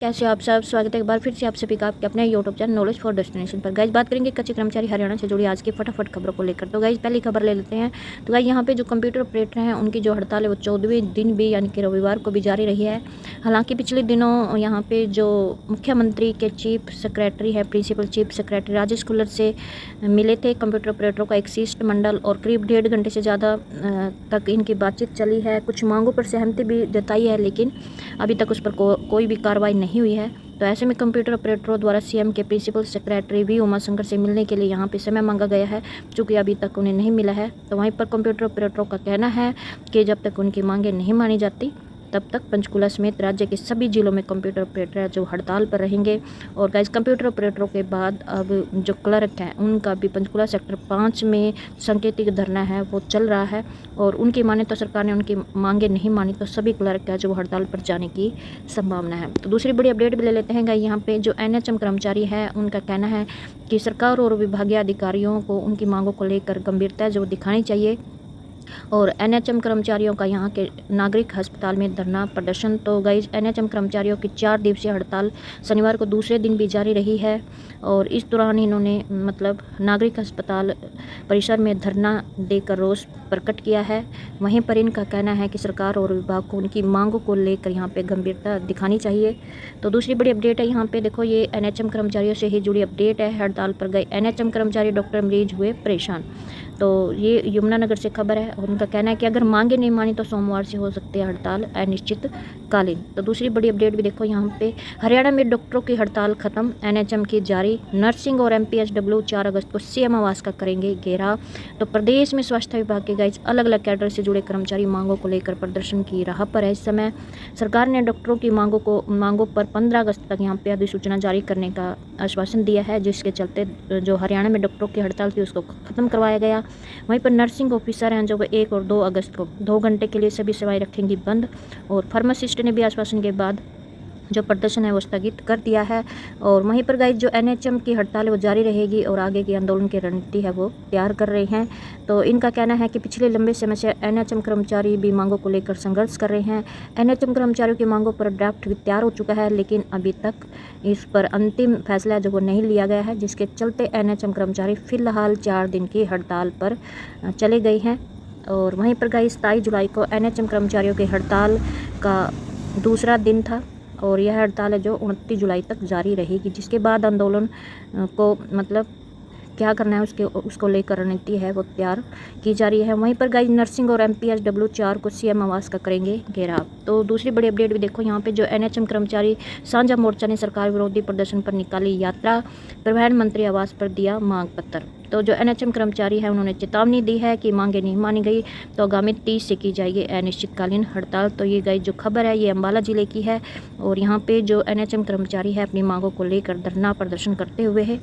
कैसे हो आप सब। स्वागत है एक बार फिर से आप सभी का आपके अपने YouTube channel knowledge for destination पर। गाइस बात करेंगे कच्चे कर्मचारी हरियाणा से जुड़ी आज की फटाफट खबरों को लेकर। तो गाइस पहली खबर ले लेते हैं। तो गाइस यहाँ पे जो कंप्यूटर ऑपरेटर हैं उनकी जो हड़ताल है वो 14वें दिन भी यानी कि रविवार को भी जारी रही है। हालांकि पिछले दिनों यहाँ पे जो मुख्यमंत्री के चीफ सेक्रेटरी है, principal chief secretary Rajesh Khullar से मिले थे कंप्यूटर ऑपरेटरों का एक शिष्टमंडल, और करीब 1.5 घंटे से ज़्यादा तक इनकी बातचीत चली है। कुछ मांगों पर सहमति भी जताई है, लेकिन अभी तक उस पर कोई भी कार्रवाई नहीं हुई है। तो ऐसे में कंप्यूटर ऑपरेटरों द्वारा सीएम के प्रिंसिपल सेक्रेटरी वी उमाशंकर से मिलने के लिए यहाँ पे समय मांगा गया है, चूँकि अभी तक उन्हें नहीं मिला है। तो वहीं पर कंप्यूटर ऑपरेटरों का कहना है कि जब तक उनकी मांगें नहीं मानी जाती तब तक पंचकुला समेत राज्य के सभी जिलों में कंप्यूटर ऑपरेटर जो हड़ताल पर रहेंगे। और गाइस कंप्यूटर ऑपरेटरों के बाद अब जो क्लर्क हैं उनका भी पंचकुला सेक्टर 5 में सांकेतिक धरना है वो चल रहा है, और उनकी माने तो सरकार ने उनकी मांगे नहीं मानी तो सभी क्लर्क है जो हड़ताल पर जाने की संभावना है। तो दूसरी बड़ी अपडेट भी ले लेते हैं। गाइस यहाँ पे जो NHM कर्मचारी है उनका कहना है कि सरकार और विभागीय अधिकारियों को उनकी मांगों को लेकर गंभीरता जो दिखानी चाहिए। और NHM कर्मचारियों का यहाँ के नागरिक अस्पताल में धरना प्रदर्शन। तो गाइस NHM कर्मचारियों की 4 दिवसीय हड़ताल शनिवार को दूसरे दिन भी जारी रही है, और इस दौरान इन्होंने नागरिक अस्पताल परिसर में धरना देकर रोष प्रकट किया है। वहीं पर इनका कहना है कि सरकार और विभाग को उनकी मांगों को लेकर यहाँ पे गंभीरता दिखानी चाहिए। तो दूसरी बड़ी अपडेट है यहाँ पे देखो, ये NHM कर्मचारियों से ही जुड़ी अपडेट है। हड़ताल पर गए NHM कर्मचारी डॉक्टर मरीज हुए परेशान। तो ये यमुनानगर से खबर है, और उनका कहना है कि अगर मांगे नहीं मानी तो सोमवार से हो सकती है हड़ताल अनिश्चितकालीन। तो दूसरी बड़ी अपडेट भी देखो यहाँ पे, हरियाणा में डॉक्टरों की हड़ताल खत्म, NHM की जारी। नर्सिंग और MPSW 4 अगस्त को CM आवास का करेंगे घेराव। तो प्रदेश में स्वास्थ्य विभाग के गाइस अलग अलग कैडर से जुड़े कर्मचारी मांगों को लेकर प्रदर्शन की राह पर है। इस समय सरकार ने डॉक्टरों की मांगों पर 15 अगस्त तक यहाँ पे अधिसूचना जारी करने का आश्वासन दिया है, जिसके चलते जो हरियाणा में डॉक्टरों की हड़ताल थी उसको खत्म करवाया गया। वहीं पर नर्सिंग ऑफिसर हैं जो 1 और 2 अगस्त को 2 घंटे के लिए सभी सेवाएं रखेंगी बंद, और फार्मासिस्ट ने भी आश्वासन के बाद जो प्रदर्शन है वो स्थगित कर दिया है। और वहीं पर गाइस जो NHM की हड़ताल है वो जारी रहेगी, और आगे की आंदोलन की रणनीति है वो तैयार कर रहे हैं। तो इनका कहना है कि पिछले लंबे समय से NHM कर्मचारी भी मांगों को लेकर संघर्ष कर रहे हैं। NHM कर्मचारियों की मांगों पर ड्राफ्ट भी तैयार हो चुका है, लेकिन अभी तक इस पर अंतिम फैसला जो वो नहीं लिया गया है, जिसके चलते NHM कर्मचारी फिलहाल 4 दिन की हड़ताल पर चले गए हैं। और वहीं पर गाइस 27 जुलाई को NHM कर्मचारियों की हड़ताल का दूसरा दिन था, और यह हड़ताल है जो 29 जुलाई तक जारी रहेगी, जिसके बाद आंदोलन को क्या करना है उसको लेकर रणनीति है वो तैयार की जा रही है। वहीं पर गाइस नर्सिंग और MPSW 4 को CM आवास का करेंगे घेराव। तो दूसरी बड़ी अपडेट भी देखो यहाँ पे, जो NHM कर्मचारी साझा मोर्चा ने सरकार विरोधी प्रदर्शन पर निकाली यात्रा, प्रधानमंत्री आवास पर दिया मांग पत्र। तो जो NHM कर्मचारी है उन्होंने चेतावनी दी है कि मांगे नहीं मानी गई तो आगामी 30 से की जाएगी अनिश्चितकालीन हड़ताल। तो ये गाइस जो खबर है ये अम्बाला जिले की है, और यहाँ पे जो NHM कर्मचारी है अपनी मांगों को लेकर धरना प्रदर्शन करते हुए है,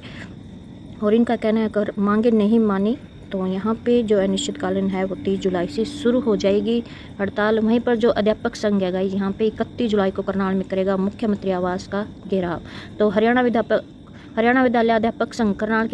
और इनका कहना है अगर मांगे नहीं मानी तो यहाँ पे जो अनिश्चितकालीन है वो 30 जुलाई से शुरू हो जाएगी हड़ताल। वहीं पर जो अध्यापक संघ है गाइस यहाँ पे 31 जुलाई को करनाल में करेगा मुख्यमंत्री आवास का घेराव। तो हरियाणा विद्यालय अध्यापक संघ करनाल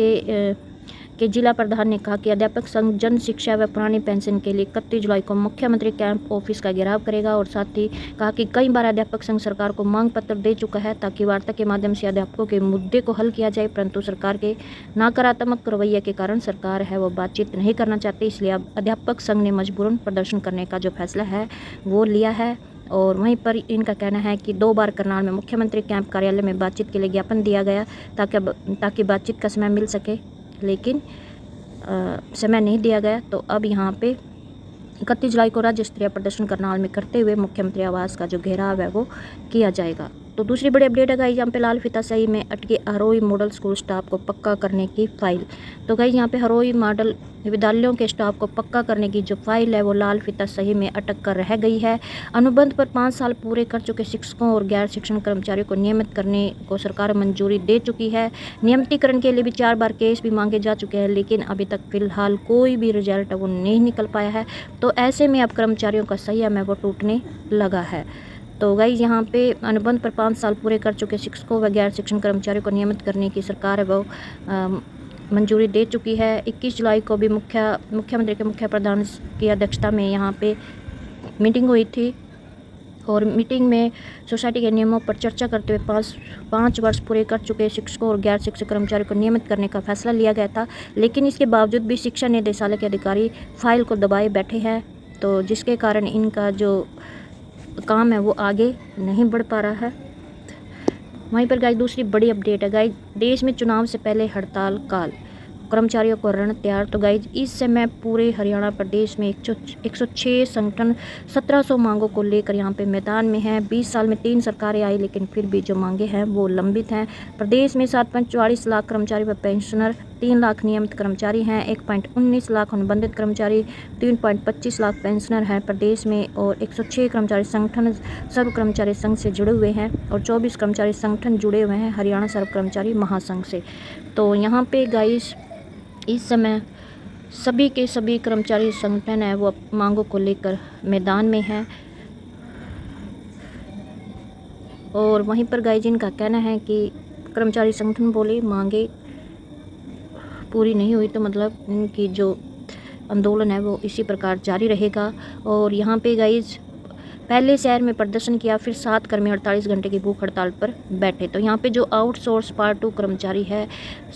के जिला प्रधान ने कहा कि अध्यापक संघ जन शिक्षा व पुरानी पेंशन के लिए 31 जुलाई को मुख्यमंत्री कैंप ऑफिस का घेराव करेगा, और साथ ही कहा कि कई बार अध्यापक संघ सरकार को मांग पत्र दे चुका है ताकि वार्ता के माध्यम से अध्यापकों के मुद्दे को हल किया जाए, परंतु सरकार के नकारात्मक रवैये के कारण सरकार है वो बातचीत नहीं करना चाहती, इसलिए अब अध्यापक संघ ने मजबूरन प्रदर्शन करने का जो फैसला है वो लिया है। और वहीं पर इनका कहना है कि 2 बार करनाल में मुख्यमंत्री कैंप कार्यालय में बातचीत के लिए ज्ञापन दिया गया ताकि बातचीत का समय मिल सके, लेकिन समय नहीं दिया गया। तो अब यहाँ पे 31 जुलाई को राज्य स्तरीय प्रदर्शन करनाल में करते हुए मुख्यमंत्री आवास का जो घेराव है वो किया जाएगा। तो दूसरी बड़ी अपडेट है गाइस यहाँ पे, लाल फीताशाही में अटके हरोई मॉडल स्कूल स्टाफ को पक्का करने की फाइल। तो गाइस यहाँ पे हरोई मॉडल विद्यालयों के स्टाफ को पक्का करने की जो फाइल है वो लाल फीताशाही में अटक कर रह गई है। अनुबंध पर 5 साल पूरे कर चुके शिक्षकों और गैर शिक्षण कर्मचारियों को नियमित करने को सरकार मंजूरी दे चुकी है। नियमितीकरण के लिए भी 4 बार केस भी मांगे जा चुके हैं, लेकिन अभी तक फिलहाल कोई भी रिजल्ट वो नहीं निकल पाया है। तो ऐसे में अब कर्मचारियों का संयम है वो टूटने लगा है। तो गाइस यहाँ पे अनुबंध पर 5 साल पूरे कर चुके शिक्षकों व गैर शिक्षण कर्मचारियों को नियमित करने की सरकार है वो मंजूरी दे चुकी है। 21 जुलाई को भी मुख्यमंत्री के मुख्य प्रधान की अध्यक्षता में यहाँ पे मीटिंग हुई थी, और मीटिंग में सोसाइटी के नियमों पर चर्चा करते हुए पाँच वर्ष पूरे कर चुके शिक्षकों और गैर शिक्षक कर्मचारियों को नियमित करने का फैसला लिया गया था। लेकिन इसके बावजूद भी शिक्षा निदेशालय के अधिकारी फाइल को दबाए बैठे हैं, तो जिसके कारण इनका जो काम है वो आगे नहीं बढ़ पा रहा है। वहीं पर गाइस दूसरी बड़ी अपडेट है गाइस, देश में चुनाव से पहले हड़ताल काल, कर्मचारियों को रण तैयार। तो गाइज इस समय पूरे हरियाणा प्रदेश में 106 संगठन 1700 मांगों को लेकर यहाँ पे मैदान में हैं। 20 साल में 3 सरकारें आई, लेकिन फिर भी जो मांगे हैं वो लंबित हैं। प्रदेश में 7.44 लाख कर्मचारी व पेंशनर, 3 लाख नियमित कर्मचारी हैं, 1.19 लाख अनुबंधित कर्मचारी, 3.25 लाख पेंशनर हैं प्रदेश में, और 106 कर्मचारी संगठन सर्व कर्मचारी संघ से जुड़े हुए हैं और 24 कर्मचारी संगठन जुड़े हुए हैं हरियाणा सर्व कर्मचारी महासंघ से। तो यहाँ पे गाइस इस समय सभी के सभी कर्मचारी संगठन है वो मांगों को लेकर मैदान में है। और वहीं पर गाइस इनका कहना है कि कर्मचारी संगठन बोले मांगे पूरी नहीं हुई तो मतलब इनकी जो आंदोलन है वो इसी प्रकार जारी रहेगा। और यहाँ पे गाइस पहले शहर में प्रदर्शन किया, फिर 7 कर्मी 48 घंटे की भूख हड़ताल पर बैठे। तो यहाँ पे जो आउटसोर्स पार्ट 2 कर्मचारी है,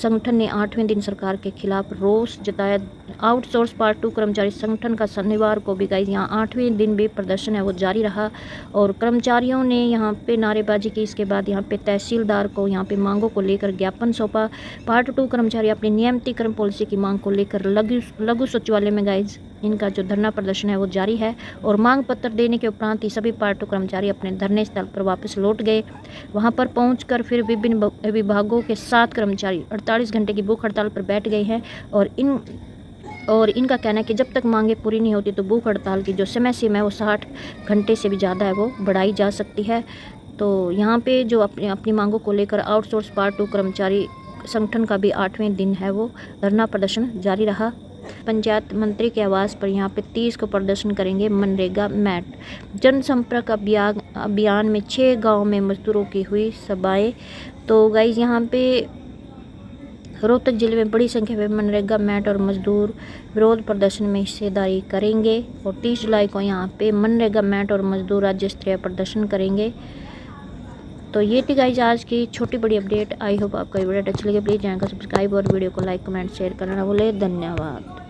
संगठन ने 8वें दिन सरकार के खिलाफ रोष जताया। आउटसोर्स पार्ट 2 कर्मचारी संगठन का शनिवार को भी गाइस यहाँ 8वें दिन भी प्रदर्शन है वो जारी रहा और कर्मचारियों ने यहाँ पे नारेबाजी की। इसके बाद यहाँ पे तहसीलदार को यहाँ पे मांगों को लेकर ज्ञापन सौंपा। पार्ट 2 कर्मचारी अपनी नियमितीकरण पॉलिसी की मांग को लेकर लघु सचिवालय में गाइस इनका जो धरना प्रदर्शन है वो जारी है। और मांग पत्र देने के उपरांत ही सभी पार्ट 2 कर्मचारी अपने धरने स्थल पर वापस लौट गए। वहां पर पहुंचकर फिर विभिन्न विभागों के 7 कर्मचारी 48 घंटे की भूख हड़ताल पर बैठ गए हैं। और इनका कहना है कि जब तक मांगे पूरी नहीं होती तो भूख हड़ताल की जो समय सीमा है वो 60 घंटे से भी ज़्यादा है वो बढ़ाई जा सकती है। तो यहाँ पे जो अपनी मांगों को लेकर आउटसोर्स पार्ट 2 कर्मचारी संगठन का भी 8वें दिन है वो धरना प्रदर्शन जारी रहा। पंचायत मंत्री के आवास पर यहाँ पे 30 को प्रदर्शन करेंगे मनरेगा मैट। जनसंपर्क अभियान में 6 गांव में मजदूरों की हुई सभाएं। तो गाइज यहाँ पे रोहतक जिले में बड़ी संख्या में मनरेगा मैट और मजदूर विरोध प्रदर्शन में हिस्सेदारी करेंगे और 30 जुलाई को यहाँ पे मनरेगा मैट और मजदूर राज्य स्तरीय प्रदर्शन करेंगे। तो ये थी गाइज आज की छोटी बड़ी अपडेट। आई होप आपका वीडियो अच्छा लगे। प्लीज़ चैनल को सब्सक्राइब और वीडियो को लाइक कमेंट शेयर करना ना भूलें। धन्यवाद।